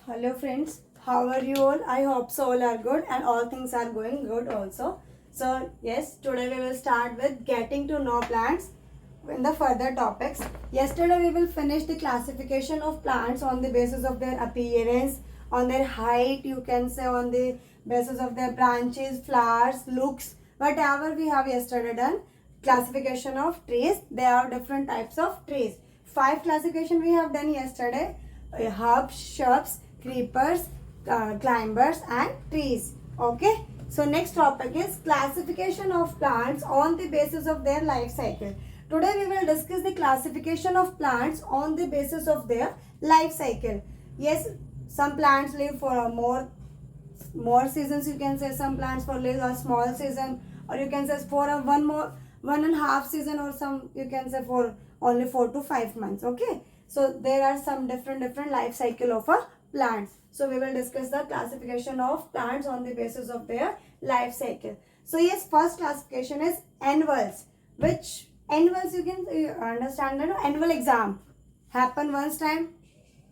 Hello friends, how are you all? I hope so all are good and all things are going good also. So yes, today we will start with getting to know plants in the further topics. Yesterday we will finish the classification of plants on the basis of their appearance, on their height, you can say on the basis of their branches, flowers, looks, whatever we have yesterday done. Classification of trees, there are different types of trees. 5 classification we have done yesterday: herbs, shrubs, creepers, climbers and trees. Okay, so next topic is classification of plants on the basis of their life cycle. Today we will discuss the classification of plants on the basis of their life cycle. Yes, some plants live for a more seasons, you can say. Some plants for live a small season, or you can say for a 1.5 season, or some you can say for only 4 to 5 months. Okay, so there are some different life cycle of a plants. So we will discuss the classification of plants on the basis of their life cycle. So yes, first classification is annuals. Which annuals, you can understand that annual exam happen once time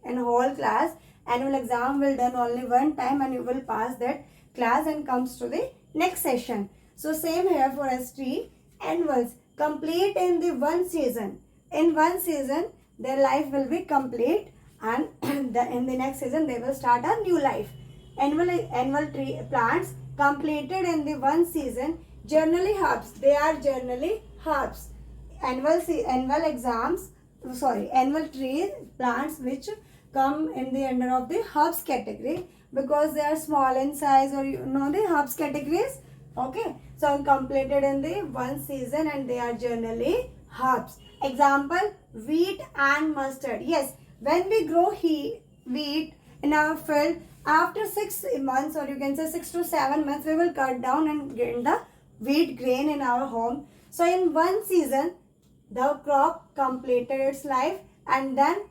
in whole class. Annual exam will done only one time and you will pass that class and comes to the next session. So same here for ST. Annuals complete in the one season. In one season their life will be complete, and in the next season they will start a new life. Annual tree plants completed in the one season, generally herbs. They are generally herbs. Annual tree plants which come in the under of the herbs category, because they are small in size, or you know the herbs categories. Okay, so completed in the one season and they are generally herbs. Example: wheat and mustard. Yes, when we grow wheat in our field, after 6 months, or you can say 6 to 7 months, we will cut down and get the wheat grain in our home. So in one season the crop completed its life, and then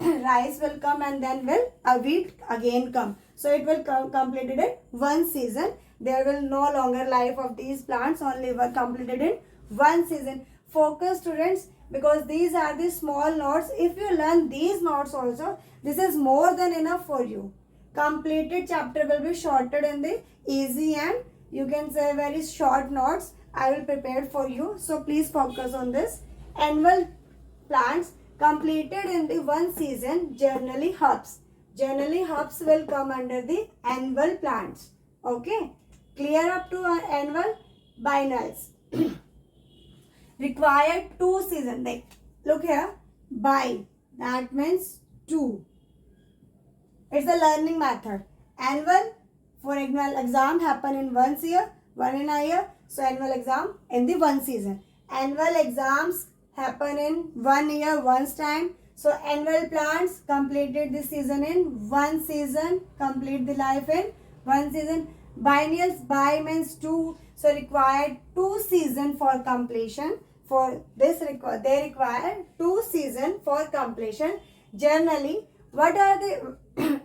rice will come, and then will a wheat again come. So it will completed in one season. There will no longer life of these plants, only were completed in one season. Focus students, because these are the small notes. If you learn these notes also, this is more than enough for you. Completed chapter will be shorted in the easy and you can say very short notes I will prepare for you. So please focus on this. Annual plants completed in the one season, generally herbs. Generally herbs will come under the annual plants. Okay, clear up to annual. Biennials required 2 seasons. Look here, bi, that means 2. It's a learning method. Annual, for annual exam happen in one in a year. So annual exam in the one season. Annual exams happen in 1 year once time. So annual plants completed the season in one season, complete the life in one season. Biennials, bi means 2, so required 2 season for completion. For this they require 2 season for completion. Generally, what are the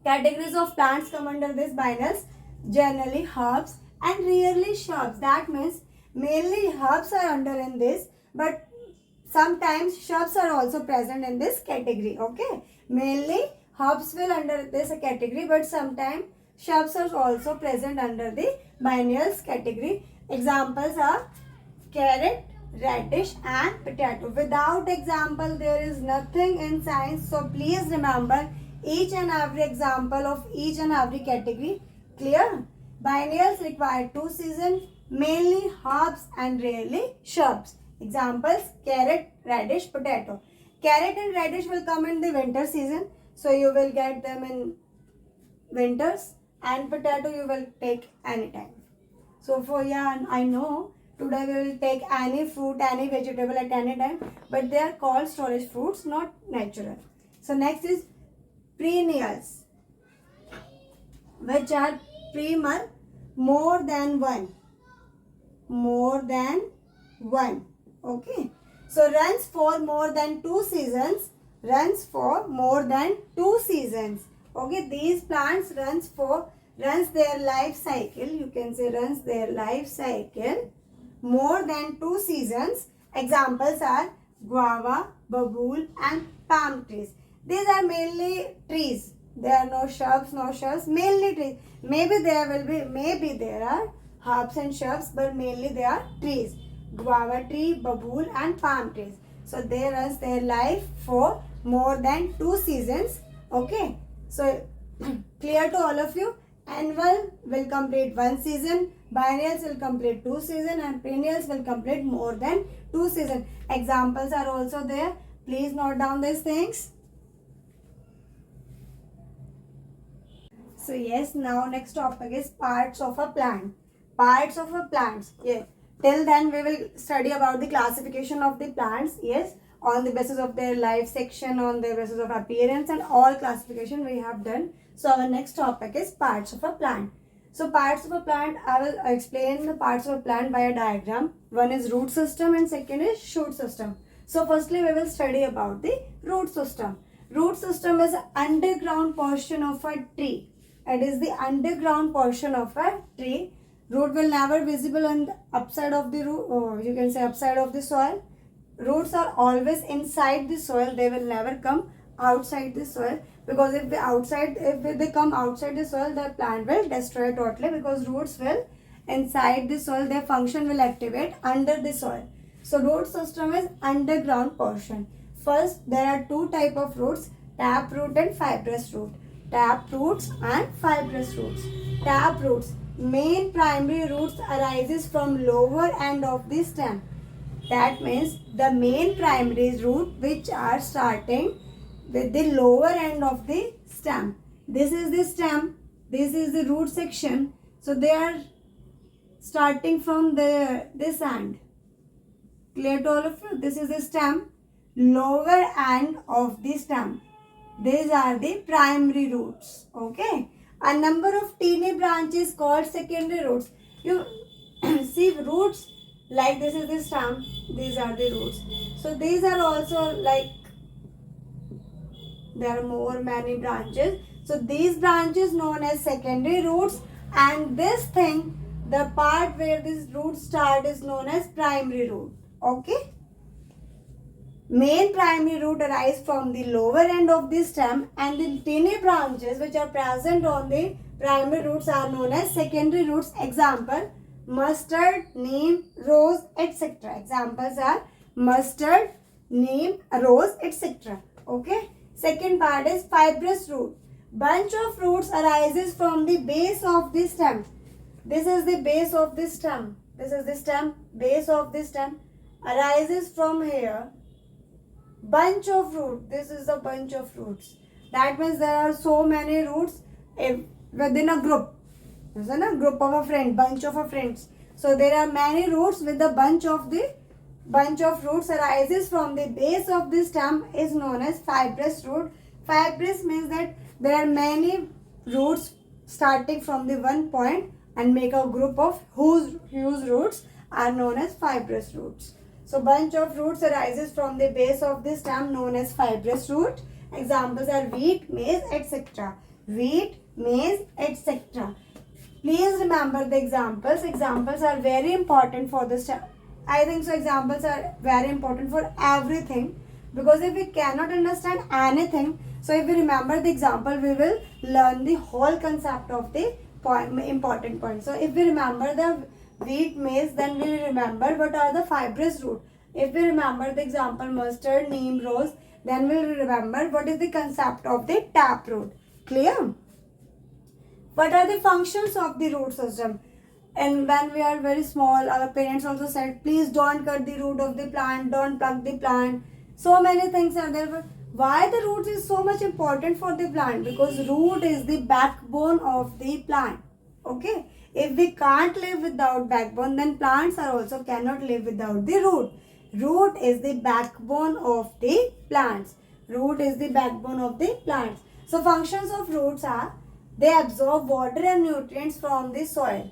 categories of plants come under this biennials? Generally herbs and rarely shrubs. That means mainly herbs are under in this, but sometimes shrubs are also present in this category. Okay, mainly herbs will under this category, but sometimes shrubs are also present under the biennials category. Examples are carrot, radish and potato. Without example there is nothing in science. So please remember each and every example of each and every category. Clear? Biennials require 2 seasons, mainly herbs and rarely shrubs. Examples: carrot, radish, potato. Carrot and radish will come in the winter season, so you will get them in winters, and potato you will take anytime. So for I know today we will take any fruit, any vegetable at any time, but they are called storage fruits, not natural. So next is perennials, which are primer, more than one. Okay, so runs for more than 2 seasons. Okay, these plants runs their life cycle, you can say runs their life cycle more than 2 seasons. Examples are guava, babool and palm trees. These are mainly trees. There are no shrubs, mainly trees. Maybe there are herbs and shrubs, but mainly they are trees. Guava tree, babool and palm trees. So they runs their life for more than 2 seasons. Okay. So clear to all of you. Annual will complete 1 season, biennials will complete 2 seasons, and perennials will complete more than 2 seasons. Examples are also there. Please note down these things. So yes, now next topic is parts of a plant. Parts of a plants. Yes. Till then we will study about the classification of the plants. Yes. On the basis of their life section, on the basis of appearance, and all classification we have done. So our next topic is parts of a plant. So parts of a plant, I will explain the parts of a plant by a diagram. One is root system and second is shoot system. So firstly we will study about the root system. Root system is an underground portion of a tree. It is the underground portion of a tree. Root will never visible on the upside of the root, or you can say upside of the soil. Roots are always inside the soil. They will never come outside the soil, because if they come outside the soil, the plant will destroy totally, because roots will inside the soil, their function will activate under the soil. So root system is underground portion. First, there are 2 type of roots, tap root and fibrous root. Tap roots and fibrous roots. Tap roots, main primary roots arises from lower end of the stem. That means the main primary root which are starting with the lower end of the stem. This is the stem, this is the root section. So they are starting from this end. Clear to all of you? This is the stem, lower end of the stem. These are the primary roots. Okay. A number of teeny branches called secondary roots. You see roots, like this is the stem, these are the roots. So these are also like, there are many branches. So these branches known as secondary roots, and this thing, the part where this root start is known as primary root. Okay. Main primary root arise from the lower end of the stem, and the teeny branches which are present on the primary roots are known as secondary roots. Example, mustard, neem, rose, etc. Examples are mustard, neem, rose, etc. Okay. Second part is fibrous root. Bunch of roots arises from the base of the stem. This is the base of the stem. This is the stem, base of the stem arises from here. Bunch of root. This is a bunch of roots. That means there are so many roots within a group. This is a group of a friend, bunch of a friends. So there are many roots with the bunch of roots arises from the base of the stem is known as fibrous root. Fibrous means that there are many roots starting from the one point and make a group of whose roots are known as fibrous roots. So bunch of roots arises from the base of the stem known as fibrous root. Examples are wheat, maize, etc. Wheat, maize, etc. Please remember the examples. Examples are very important for the stem. I think so examples are very important for everything, because if we cannot understand anything, so if we remember the example, we will learn the whole concept of the important point. So if we remember the wheat, maize, then we will remember what are the fibrous root. If we remember the example mustard, neem, rose, then we will remember what is the concept of the tap root. Clear? What are the functions of the root system? And when we are very small, our parents also said, please don't cut the root of the plant, don't pluck the plant. So many things are there. But why the roots is so much important for the plant? Because root is the backbone of the plant. Okay. If we can't live without backbone, then plants are also cannot live without the root. Root is the backbone of the plants. Root is the backbone of the plants. So functions of roots are, they absorb water and nutrients from the soil.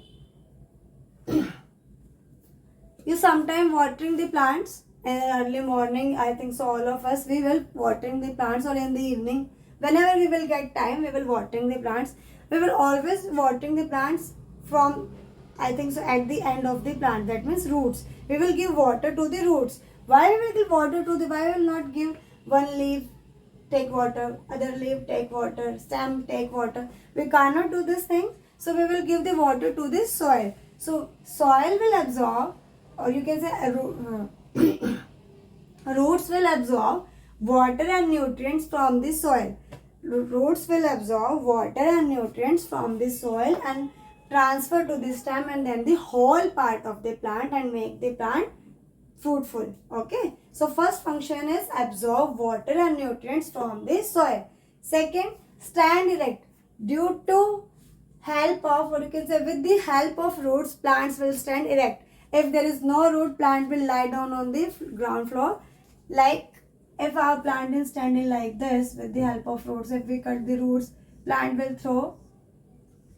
You sometime watering the plants in early morning, I think so all of us, we will watering the plants, or in the evening. Whenever we will get time, we will watering the plants. We will always watering the plants from, I think so, at the end of the plant. That means roots. We will give water to the roots. Why we will give water to the, why we will not give one leaf take water, other leaf take water, stem take water. We cannot do this thing. So we will give the water to the soil. So soil will absorb, or you can say roots will absorb water and nutrients from the soil. Roots will absorb water and nutrients from the soil and transfer to the stem and then the whole part of the plant and make the plant fruitful. Okay. So first function is absorb water and nutrients from the soil. Second, stand erect. Due to help of, or you can say with the help of roots, plants will stand erect. If there is no root, plant will lie down on the ground floor. Like if our plant is standing like this with the help of roots, if we cut the roots, plant will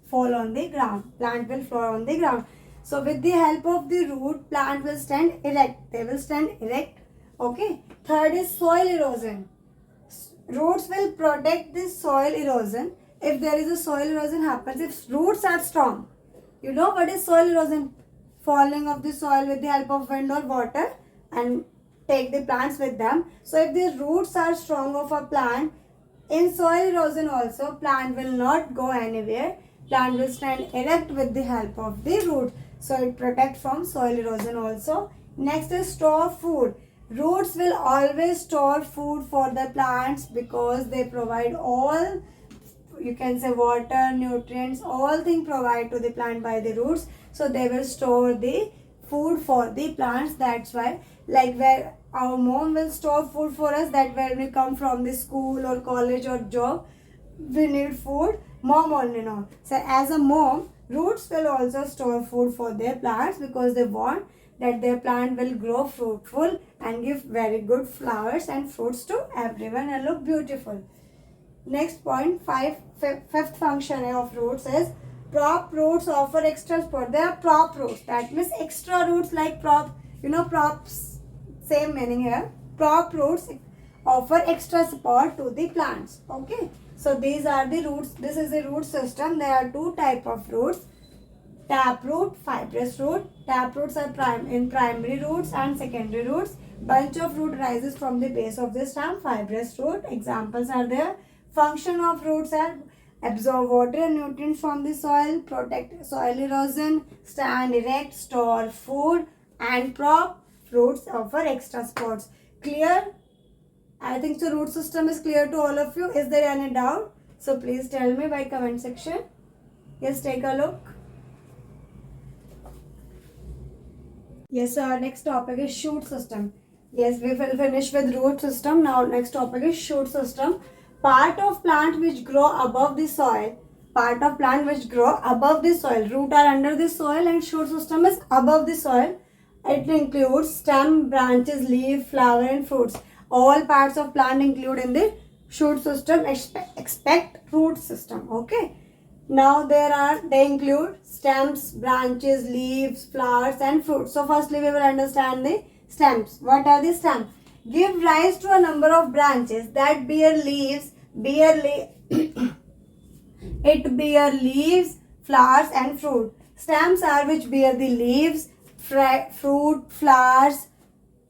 fall on the ground. Plant will fall on the ground. So with the help of the root, plant will stand erect. They will stand erect. Okay. Third is soil erosion. Roots will protect this soil erosion. If there is a soil erosion happens, if roots are strong, you know what is soil erosion? Falling of the soil with the help of wind or water and take the plants with them. So if the roots are strong of a plant, in soil erosion also, plant will not go anywhere. Plant will stand erect with the help of the root. So it protects from soil erosion also. Next is store food. Roots will always store food for the plants because they provide all, you can say water, nutrients, all things provide to the plant by the roots. So they will store the food for the plants. That's why, like where our mom will store food for us, that when we come from the school or college or job, we need food, mom only know. So as a mom, roots will also store food for their plants because they want that their plant will grow fruitful and give very good flowers and fruits to everyone and look beautiful. Next point, fifth function of roots is prop roots offer extra support. They are prop roots. That means extra roots like prop, props, same meaning here. Prop roots offer extra support to the plants. Okay. So these are the roots. This is the root system. There are two type of roots. Taproot, fibrous root. Taproots are primary roots and secondary roots. Bunch of root rises from the base of the stem. Fibrous root. Examples are there. Function of roots are absorb water and nutrients from the soil, protect soil erosion, stand erect, store food, and prop roots offer extra supports. Clear? I think the root system is clear to all of you. Is there any doubt? So please tell me by comment section. Yes, take a look. Yes, our next topic is shoot system. Yes, we will finish with root system. Now next topic is shoot system. Part of plant which grow above the soil. Part of plant which grow above the soil. Root are under the soil and shoot system is above the soil. It includes stem, branches, leaf, flower and fruits. All parts of plant include in the shoot system except root system. Okay. Now they include stems, branches, leaves, flowers and fruits. So firstly we will understand the stems. What are the stems? Give rise to a number of branches that bear leaves, it bear leaves, flowers and fruit. Stems are which bear the leaves, fruit, flowers,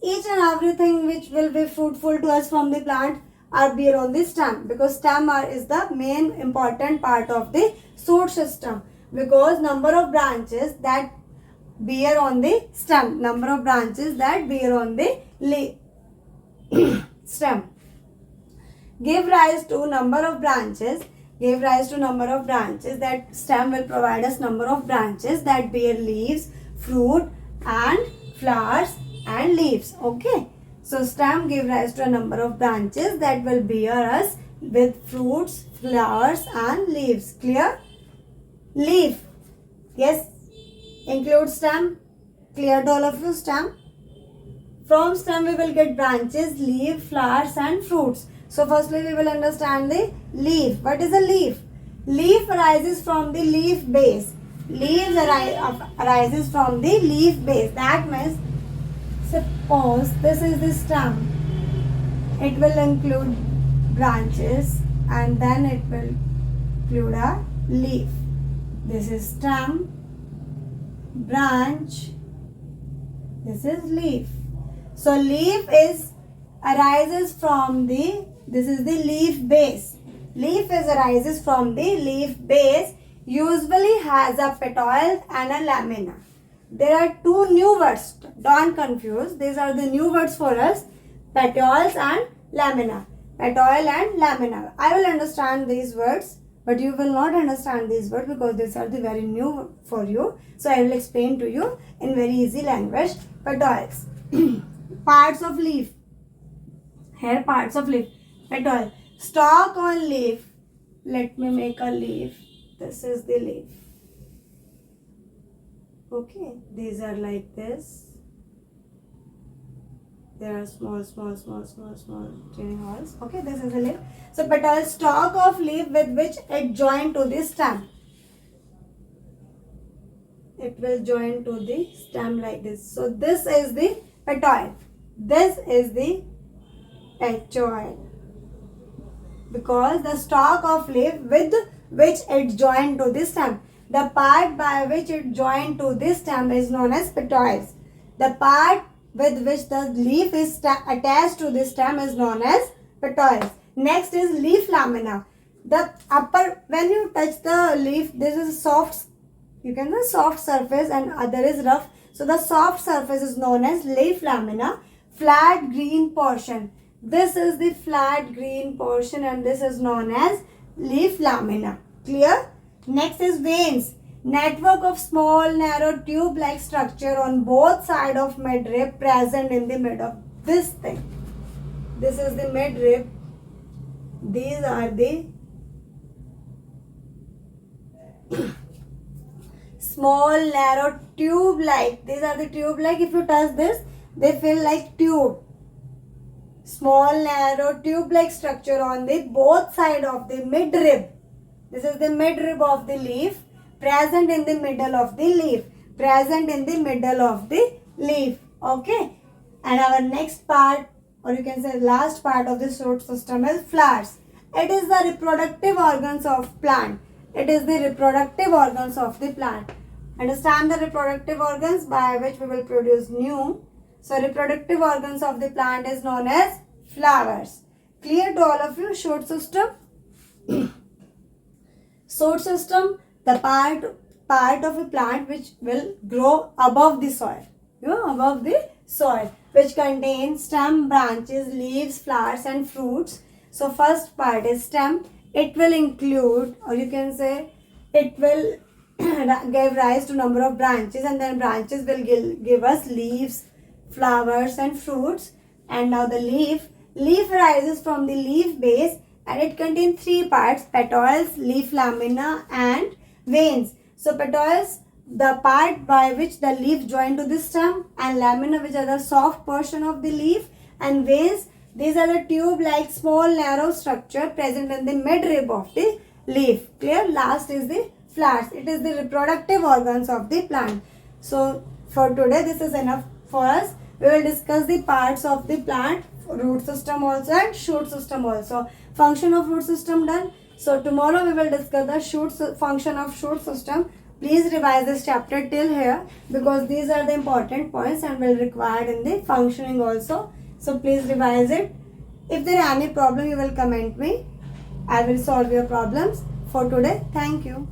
each and everything which will be fruitful to us from the plant are bear on the stem, because stem is the main important part of the shoot system, because number of branches that bear on the stem, number of branches that bear on the stem. Give rise to number of branches. Give rise to number of branches. That stem will provide us number of branches that bear leaves, fruit and flowers and leaves. Okay. So stem give rise to a number of branches that will bear us with fruits, flowers and leaves. Clear? Leaf. Yes. Include stem. Clear to all of you? Stem. From stem we will get branches, leaf, flowers and fruits. So firstly we will understand the leaf. What is a leaf? Leaf arises from the leaf base. Leaves arises from the leaf base. That means, suppose this is the stem. It will include branches and then it will include a leaf. This is stem, branch, this is leaf. So leaf is arises from the, this is the leaf base. Leaf is arises from the leaf base, usually has a petiole and a lamina. There are two new words, don't confuse. These are the new words for us, petioles and lamina. Petiole and lamina. I will understand these words, but you will not understand these words because these are the very new for you. So I will explain to you in very easy language. Petioles. Parts of leaf. Here parts of leaf. Petiole. Stalk on leaf. Let me make a leaf. This is the leaf. Okay. These are like this. There are small tiny holes. Okay, this is the leaf. So petiole, stalk of leaf with which it joined to the stem. It will join to the stem like this. So this is the petiole. This is the petiole. Because the stalk of leaf with which it joined to the stem. The part by which it joined to the stem is known as petioles. The part with which the leaf is attached to the stem is known as petioles. Next is leaf lamina. The upper, when you touch the leaf, this is soft, you can say soft surface, and other is rough. So the soft surface is known as leaf lamina. Flat green portion. This is the flat green portion and this is known as leaf lamina. Clear? Next is veins. Network of small narrow tube like structure on both sides of midrib present in the middle of this thing. This is the midrib. These are the small narrow tube like. These are the tube like. If you touch this, they feel like tube. Small narrow tube like structure on the both sides of the midrib. This is the midrib of the leaf. Present in the middle of the leaf. Present in the middle of the leaf. Okay. And our next part, or you can say last part of this root system is flowers. It is the reproductive organs of plant. It is the reproductive organs of the plant. Understand the reproductive organs by which we will produce new. So reproductive organs of the plant is known as flowers. Clear to all of you? Shoot system. Shoot system, the part of a plant which will grow above the soil. Above the soil, which contains stem, branches, leaves, flowers and fruits. So first part is stem. It will include, or you can say it will give rise to number of branches, and then branches will give us leaves, flowers and fruits. And now the leaf rises from the leaf base and it contains three parts: petioles, leaf lamina and veins. So petioles, the part by which the leaf joined to the stem, and lamina, which are the soft portion of the leaf, and veins, these are the tube like small narrow structure present in the midrib of the leaf. Clear? Last is the flowers. It is the reproductive organs of the plant. So for today this is enough for us. We will discuss the parts of the plant, root system also and shoot system also. Function of root system done. So tomorrow we will discuss the function of shoot system. Please revise this chapter till here because these are the important points and will required in the functioning also. So please revise it. If there are any problem, you will comment me. I will solve your problems. For today, thank you.